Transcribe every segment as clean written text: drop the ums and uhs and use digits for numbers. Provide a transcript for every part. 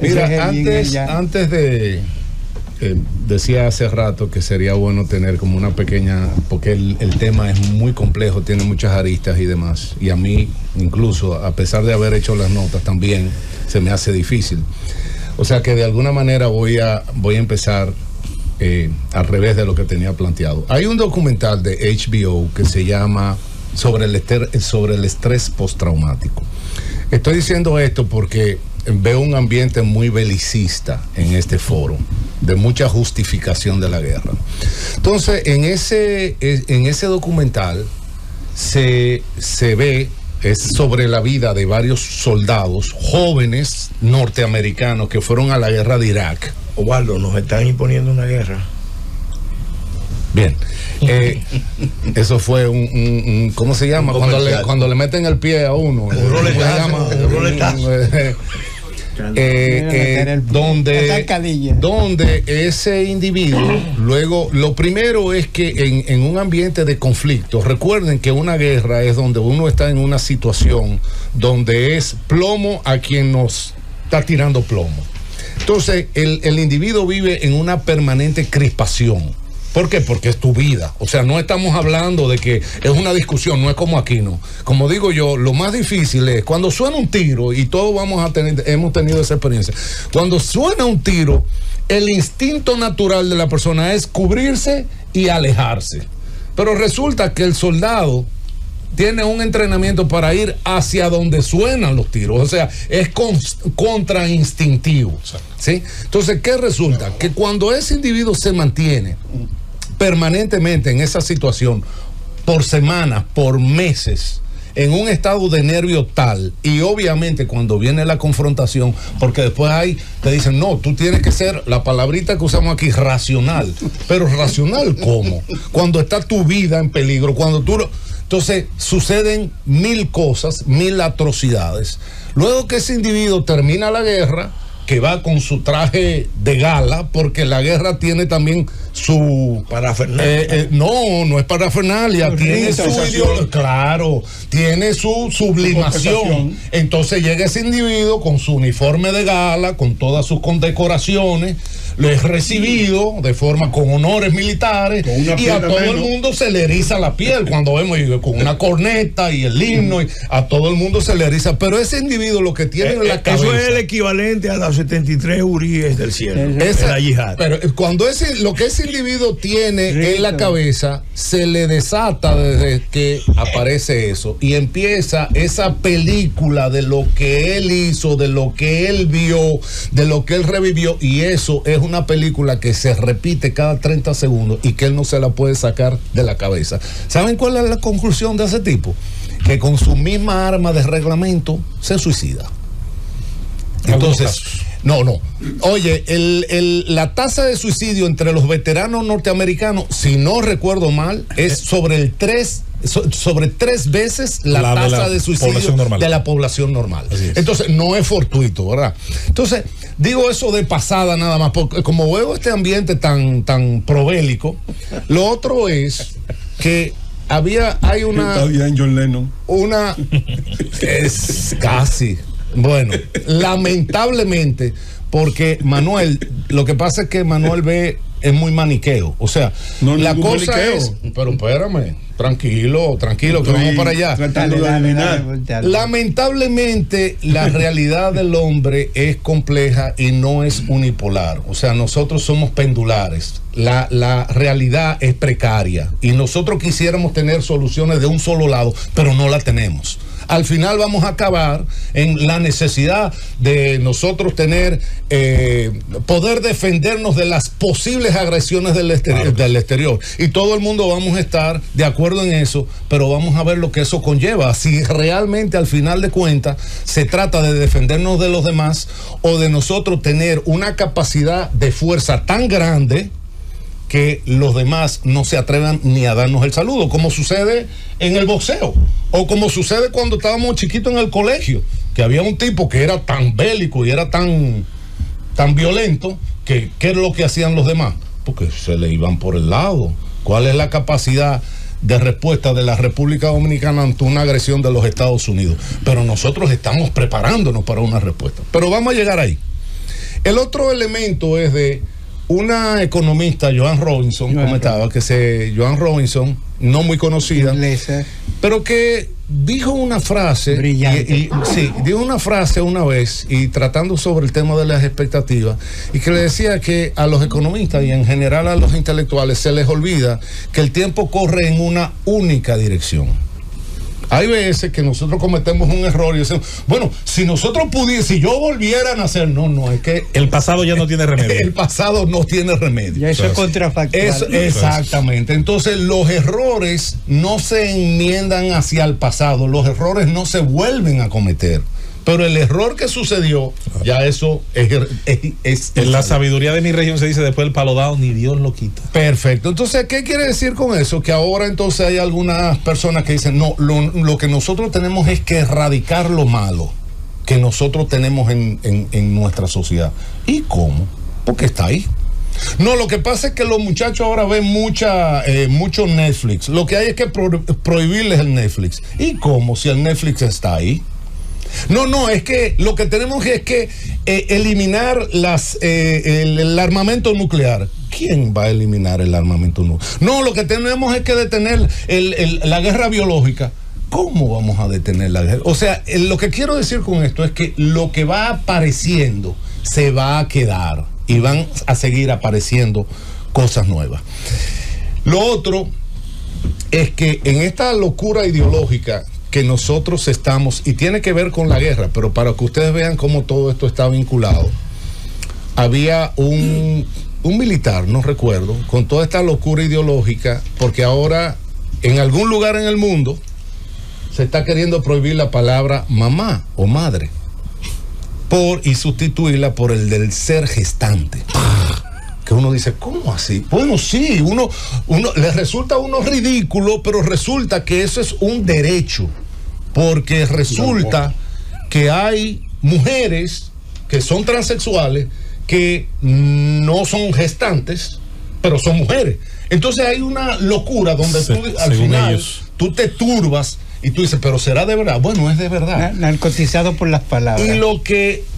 Mira, antes de... decía hace rato que sería bueno tener como una pequeña, porque el tema es muy complejo, tiene muchas aristas y demás, y a mí incluso, a pesar de haber hecho las notas, también se me hace difícil. O sea que de alguna manera voy a empezar al revés de lo que tenía planteado. Hay un documental de HBO que se llama sobre el estrés postraumático. Estoy diciendo esto porque veo un ambiente muy belicista en este foro, de mucha justificación de la guerra. Entonces, en ese documental se ve, es sobre la vida de varios soldados jóvenes norteamericanos que fueron a la guerra de Irak. Osvaldo, nos están imponiendo una guerra. Bien. Eso fue ¿cómo se llama? Cuando le meten el pie a uno. Un roletazo. Donde ese individuo, luego, lo primero es que en un ambiente de conflicto, recuerden que una guerra es donde uno está en una situación donde es plomo a quien nos está tirando plomo. Entonces, el individuo vive en una permanente crispación. ¿Por qué? Porque es tu vida. O sea, no estamos hablando de que es una discusión, no es como aquí, no. Como digo yo, lo más difícil es cuando suena un tiro, y todos hemos tenido esa experiencia. Cuando suena un tiro, el instinto natural de la persona es cubrirse y alejarse. Pero resulta que el soldado tiene un entrenamiento para ir hacia donde suenan los tiros. O sea, es contrainstintivo. ¿Sí? Entonces, ¿qué resulta? Que cuando ese individuo se mantiene permanentemente en esa situación, por semanas, por meses, en un estado de nervio tal, y obviamente cuando viene la confrontación, porque después te dicen, no, tú tienes que ser, la palabrita que usamos aquí, racional. Pero racional, ¿cómo? Cuando está tu vida en peligro, entonces suceden 1000 cosas, 1000 atrocidades. Luego que ese individuo termina la guerra, que va con su traje de gala, porque la guerra tiene también su parafernalia. No es parafernalia, tiene su ideología, claro, tiene su sublimación. Entonces llega ese individuo con su uniforme de gala, con todas sus condecoraciones, lo es recibido de forma con honores militares, y a todo el mundo se le eriza la piel cuando vemos con una corneta y el himno, y a todo el mundo se le eriza. Pero ese individuo lo que tiene en la cabeza, eso es el equivalente a los 73 huríes del cielo, de la yihad. Pero cuando lo que ese individuo tiene en la cabeza se le desata desde que aparece eso, y empieza esa película de lo que él hizo, de lo que él vio, de lo que él revivió, y eso es una película que se repite cada 30 segundos y que él no se la puede sacar de la cabeza. ¿Saben cuál es la conclusión de ese tipo? Que con su misma arma de reglamento se suicida. Entonces, no. Oye, la tasa de suicidio entre los veteranos norteamericanos, si no recuerdo mal, es sobre 3 veces la tasa de suicidio de la población normal. Entonces, no es fortuito, ¿verdad? Entonces, digo eso de pasada nada más, porque como veo este ambiente tan probélico, lo otro es que hay una... Está bien, John Lennon. Es casi... Bueno, lamentablemente, porque Manuel, lo que pasa es que Manuel es muy maniqueo. O sea, la cosa maniqueo. Pero espérame, tranquilo, que vamos para allá. Lamentablemente, la realidad del hombre es compleja y no es unipolar. O sea, nosotros somos pendulares. La realidad es precaria y nosotros quisiéramos tener soluciones de un solo lado, pero no la tenemos. Al final vamos a acabar en la necesidad de nosotros tener, poder defendernos de las posibles agresiones del exterior. Y todo el mundo vamos a estar de acuerdo en eso, pero vamos a ver lo que eso conlleva. Si realmente al final de cuentas se trata de defendernos de los demás o de nosotros tener una capacidad de fuerza tan grande que los demás no se atrevan ni a darnos el saludo, como sucede en el boxeo, o como sucede cuando estábamos chiquitos en el colegio, que había un tipo que era tan bélico y era tan violento, que ¿qué es lo que hacían los demás? Porque se le iban por el lado. ¿Cuál es la capacidad de respuesta de la República Dominicana ante una agresión de los Estados Unidos. Pero nosotros estamos preparándonos para una respuesta. Pero vamos a llegar ahí. El otro elemento es de una economista, Joan Robinson, Joan Robinson, no muy conocida, pero que dijo una frase, brillante. Dijo una frase una vez, y tratando sobre el tema de las expectativas, y que le decía que a los economistas y en general a los intelectuales se les olvida que el tiempo corre en una única dirección. Hay veces que nosotros cometemos un error y decimos, bueno, si nosotros si yo volviera a nacer, no, es que el pasado ya no tiene remedio. El pasado no tiene remedio. Ya eso es contrafactual. Exactamente. Entonces, los errores no se enmiendan hacia el pasado, los errores no se vuelven a cometer. Pero el error que sucedió, ya eso es en la sabiduría de mi región se dice, después del palo dado, ni Dios lo quita. Perfecto. Entonces, ¿qué quiere decir con eso? Que ahora entonces hay algunas personas que dicen, no, lo que nosotros tenemos es que erradicar lo malo que nosotros tenemos en nuestra sociedad. ¿Y cómo? Porque está ahí. No, lo que pasa es que los muchachos ahora ven mucho Netflix. Lo que hay es que prohibirles el Netflix. ¿Y cómo? Si el Netflix está ahí. No, es que lo que tenemos es que eliminar el armamento nuclear. ¿Quién va a eliminar el armamento nuclear? No, lo que tenemos es que detener la guerra biológica. ¿Cómo vamos a detener la guerra? O sea, lo que quiero decir con esto es que lo que va apareciendo se va a quedar y van a seguir apareciendo cosas nuevas. Lo otro es que en esta locura ideológica que nosotros estamos, y tiene que ver con la guerra, pero para que ustedes vean cómo todo esto está vinculado, había un militar, no recuerdo, con toda esta locura ideológica, porque ahora en algún lugar en el mundo se está queriendo prohibir la palabra mamá o madre y sustituirla por el del ser gestante. Que uno dice, ¿cómo así? Bueno, sí, uno le resulta a uno ridículo, pero resulta que eso es un derecho, porque resulta que hay mujeres que son transexuales, que no son gestantes, pero son mujeres. Entonces hay una locura donde tú, al final, tú te turbas y tú dices, pero ¿será de verdad? Bueno, es de verdad. Narcotizado por las palabras.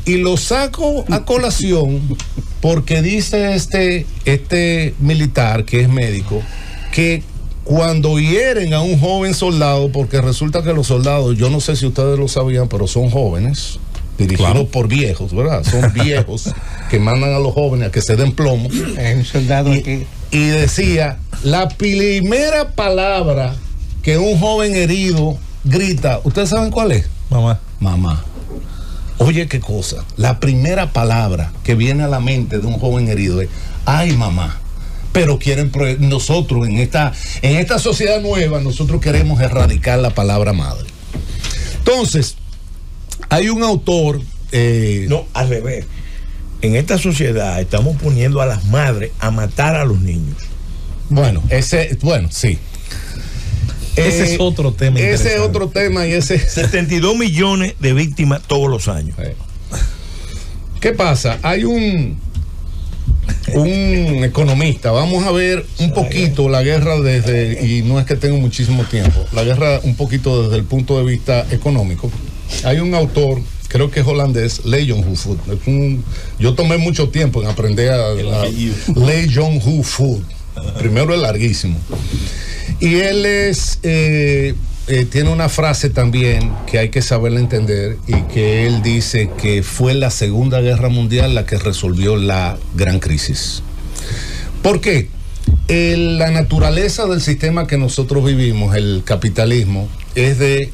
Y lo saco a colación porque dice este militar que es médico que cuando hieren a un joven soldado, porque resulta que los soldados, yo no sé si ustedes lo sabían, pero son jóvenes dirigidos por viejos, ¿verdad? Son viejos que mandan a los jóvenes a que se den plomo. Hay un soldado aquí. Y decía, la primera palabra que un joven herido grita, ¿ustedes saben cuál es? Mamá. Oye, qué cosa. La primera palabra que viene a la mente de un joven herido es, ay, mamá. Pero nosotros en esta sociedad nueva, nosotros queremos erradicar la palabra madre. Entonces, hay un autor... No, al revés. En esta sociedad estamos poniendo a las madres a matar a los niños. Bueno, sí. Ese es otro tema. Ese es otro tema y ese... 72 millones de víctimas todos los años. ¿Qué pasa? Hay un economista, vamos a ver un poquito la guerra y no es que tengo muchísimo tiempo, la guerra un poquito desde el punto de vista económico. Hay un autor, creo que es holandés, Lee Jong-Hoo. Yo tomé mucho tiempo en aprender a Lee Jong-Hoo. Primero es larguísimo. Y él tiene una frase también que hay que saberla entender, y que él dice que fue la Segunda Guerra Mundial la que resolvió la gran crisis. ¿Por qué? La naturaleza del sistema que nosotros vivimos, el capitalismo, es de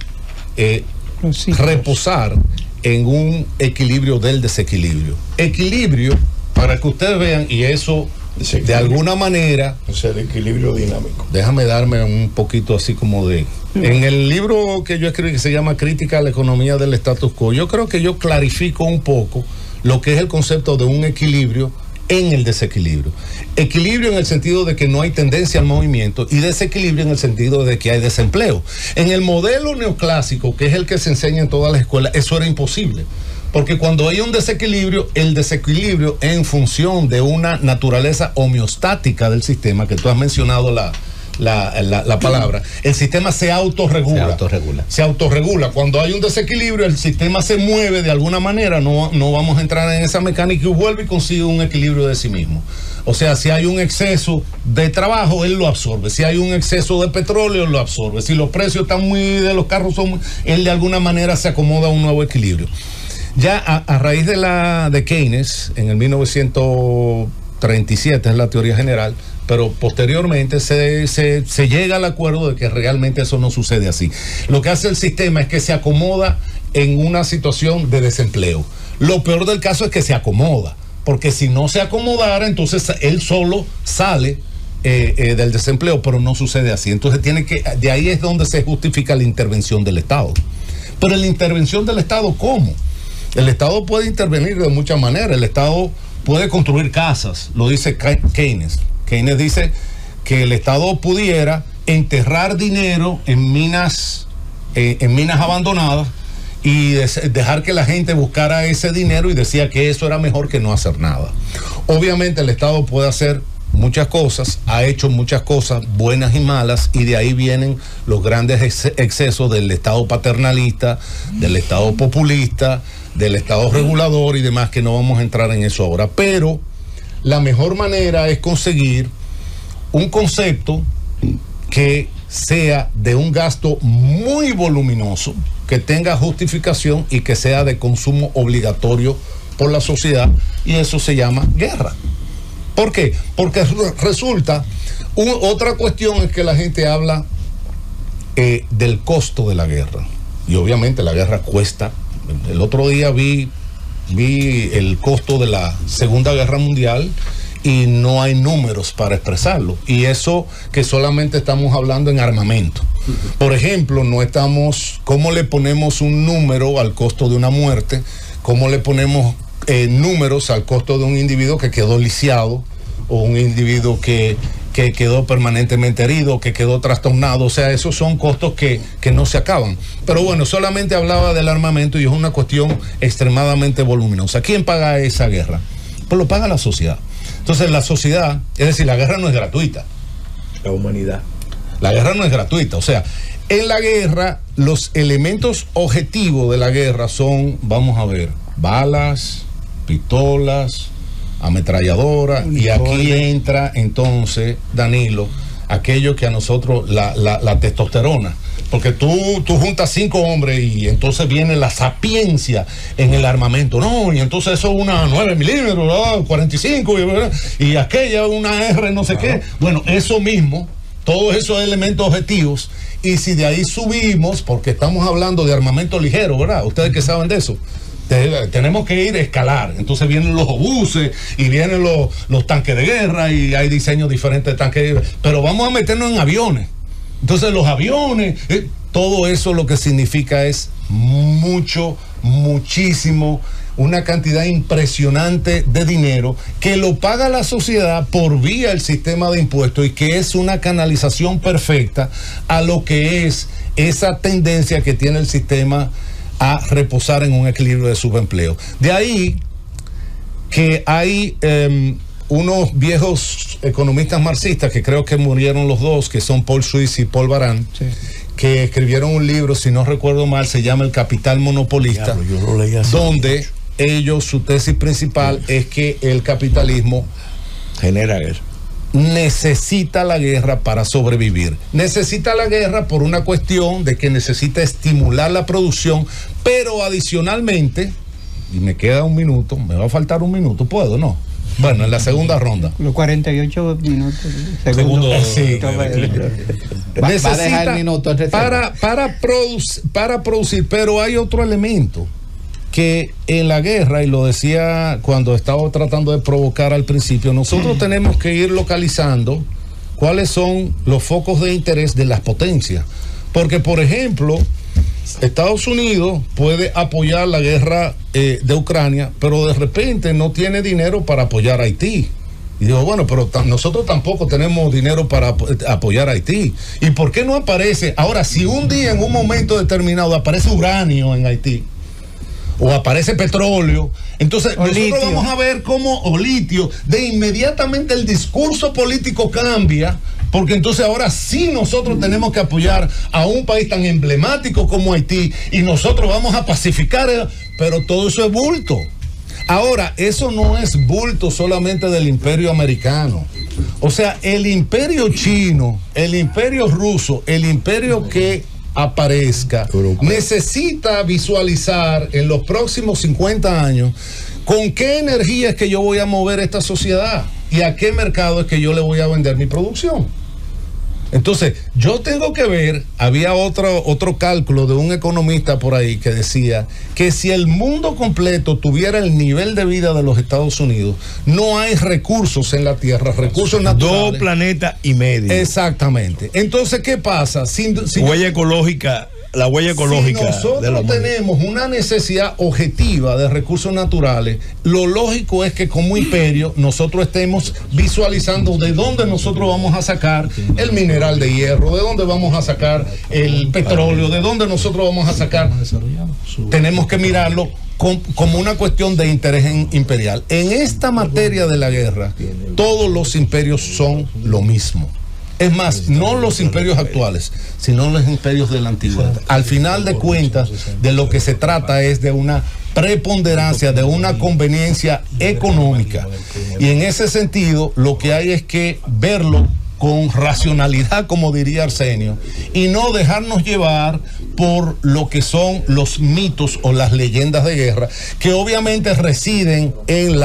reposar en un equilibrio del desequilibrio. Equilibrio, para que ustedes vean, y eso... de alguna manera, es el equilibrio dinámico. Déjame darme un poquito así como de... En el libro que yo escribí, que se llama Crítica a la economía del status quo, yo creo que yo clarifico un poco lo que es el concepto de un equilibrio en el desequilibrio. Equilibrio en el sentido de que no hay tendencia al movimiento, y desequilibrio en el sentido de que hay desempleo. En el modelo neoclásico, que es el que se enseña en todas las escuelas, eso era imposible. Porque cuando hay un desequilibrio, el desequilibrio en función de una naturaleza homeostática del sistema, que tú has mencionado la palabra, el sistema se autorregula. Se autorregula. Cuando hay un desequilibrio, el sistema se mueve de alguna manera, no vamos a entrar en esa mecánica, y vuelve y consigue un equilibrio de sí mismo. O sea, si hay un exceso de trabajo, él lo absorbe. Si hay un exceso de petróleo, lo absorbe. Si los precios están de los carros él de alguna manera se acomoda a un nuevo equilibrio. Ya a raíz de Keynes, en el 1937 es la teoría general, pero posteriormente se llega al acuerdo de que realmente eso no sucede así. Lo que hace el sistema es que se acomoda en una situación de desempleo. Lo peor del caso es que se acomoda, porque si no se acomodara, entonces él solo sale del desempleo, pero no sucede así. Entonces de ahí es donde se justifica la intervención del Estado. Pero la intervención del Estado, ¿cómo? El Estado puede intervenir de muchas maneras. El Estado puede construir casas, lo dice Keynes. Keynes dice que el Estado pudiera enterrar dinero en minas abandonadas y dejar que la gente buscara ese dinero, y decía que eso era mejor que no hacer nada. Obviamente el Estado puede hacer muchas cosas, ha hecho muchas cosas buenas y malas, y de ahí vienen los grandes excesos del Estado paternalista, del Estado populista, del Estado regulador y demás, que no vamos a entrar en eso ahora. Pero la mejor manera es conseguir un concepto que sea de un gasto muy voluminoso, que tenga justificación y que sea de consumo obligatorio por la sociedad, y eso se llama guerra. ¿Por qué? Porque resulta, otra cuestión es que la gente habla del costo de la guerra, y obviamente la guerra cuesta. El otro día vi el costo de la Segunda Guerra Mundial y no hay números para expresarlo, y eso que solamente estamos hablando en armamento. Por ejemplo, ¿cómo le ponemos un número al costo de una muerte? ¿Cómo le ponemos números al costo de un individuo que quedó lisiado, o un individuo que quedó permanentemente herido, que quedó trastornado? O sea, esos son costos que no se acaban. Pero bueno, solamente hablaba del armamento, y es una cuestión extremadamente voluminosa. ¿Quién paga esa guerra? Pues lo paga la sociedad. Entonces la sociedad, es decir, la guerra no es gratuita. La humanidad. La guerra no es gratuita. O sea, en la guerra, los elementos objetivos de la guerra son, vamos a ver, balas, pistolas, ametralladoras, y aquí entra entonces, Danilo, aquello que a nosotros, la testosterona, porque tú juntas 5 hombres y entonces viene la sapiencia en el armamento. No, y entonces eso es una 9 milímetros, 45, y aquella una R no sé qué. Bueno, eso mismo, todos esos elementos objetivos, y si de ahí subimos, porque estamos hablando de armamento ligero, ¿verdad? Ustedes que saben de eso. Tenemos que ir a escalar. Entonces vienen los obuses y vienen los tanques de guerra, y hay diseños diferentes de tanques de guerra, pero vamos a meternos en aviones. Entonces los aviones, todo eso lo que significa es muchísimo, una cantidad impresionante de dinero que lo paga la sociedad por vía del sistema de impuestos, y que es una canalización perfecta a lo que es esa tendencia que tiene el sistema a reposar en un equilibrio de subempleo. De ahí que hay unos viejos economistas marxistas, que creo que murieron los dos, que son Paul Suisse y Paul Baran, sí, que escribieron un libro, si no recuerdo mal, se llama El Capital Monopolista. Diablo, yo lo leí así, donde ellos, su tesis principal es que el capitalismo genera guerra. Necesita la guerra para sobrevivir. Necesita la guerra por una cuestión de que necesita estimular la producción, pero adicionalmente, y me queda un minuto, me va a faltar un minuto, ¿puedo? No. Bueno, en la segunda ronda. Los 48 minutos. Segundo. Sí. Va a dejar el minuto para producir, pero hay otro elemento que en la guerra, y lo decía cuando estaba tratando de provocar al principio, nosotros tenemos que ir localizando cuáles son los focos de interés de las potencias. Porque, por ejemplo, Estados Unidos puede apoyar la guerra de Ucrania, pero de repente no tiene dinero para apoyar a Haití. Y digo, bueno, pero nosotros tampoco tenemos dinero para apoyar a Haití. ¿Y por qué no aparece? Ahora, si un día, en un momento determinado, aparece uranio en Haití, o aparece petróleo, entonces nosotros vamos a ver cómo, o litio, de inmediatamente el discurso político cambia, porque entonces ahora sí nosotros tenemos que apoyar a un país tan emblemático como Haití y nosotros vamos a pacificar, pero todo eso es bulto. Ahora, eso no es bulto solamente del imperio americano. O sea, el imperio chino, el imperio ruso, el imperio que aparezca, necesita visualizar en los próximos 50 años con qué energía es que yo voy a mover esta sociedad y a qué mercado es que yo le voy a vender mi producción. Entonces, yo tengo que ver, había otro cálculo de un economista por ahí que decía que si el mundo completo tuviera el nivel de vida de los Estados Unidos, no hay recursos en la Tierra, recursos naturales. 2 planetas y medio. Exactamente. Entonces, ¿qué pasa? Huella ecológica. La huella ecológica. Si nosotros tenemos una necesidad objetiva de recursos naturales, lo lógico es que como imperio nosotros estemos visualizando de dónde nosotros vamos a sacar el mineral de hierro, de dónde vamos a sacar el petróleo, de dónde nosotros vamos a sacar. Tenemos que mirarlo como una cuestión de interés imperial. En esta materia de la guerra, todos los imperios son lo mismo. Es más, no los imperios actuales, sino los imperios de la antigüedad. Al final de cuentas, de lo que se trata es de una preponderancia, de una conveniencia económica. Y en ese sentido, lo que hay es que verlo con racionalidad, como diría Arsenio, y no dejarnos llevar por lo que son los mitos o las leyendas de guerra, que obviamente residen en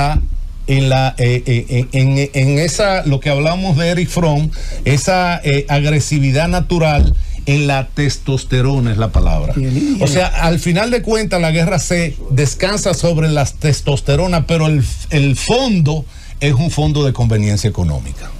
esa, lo que hablamos de Erich Fromm, esa agresividad natural, en la testosterona es la palabra. O sea, al final de cuentas la guerra se descansa sobre la testosterona, pero el fondo es un fondo de conveniencia económica.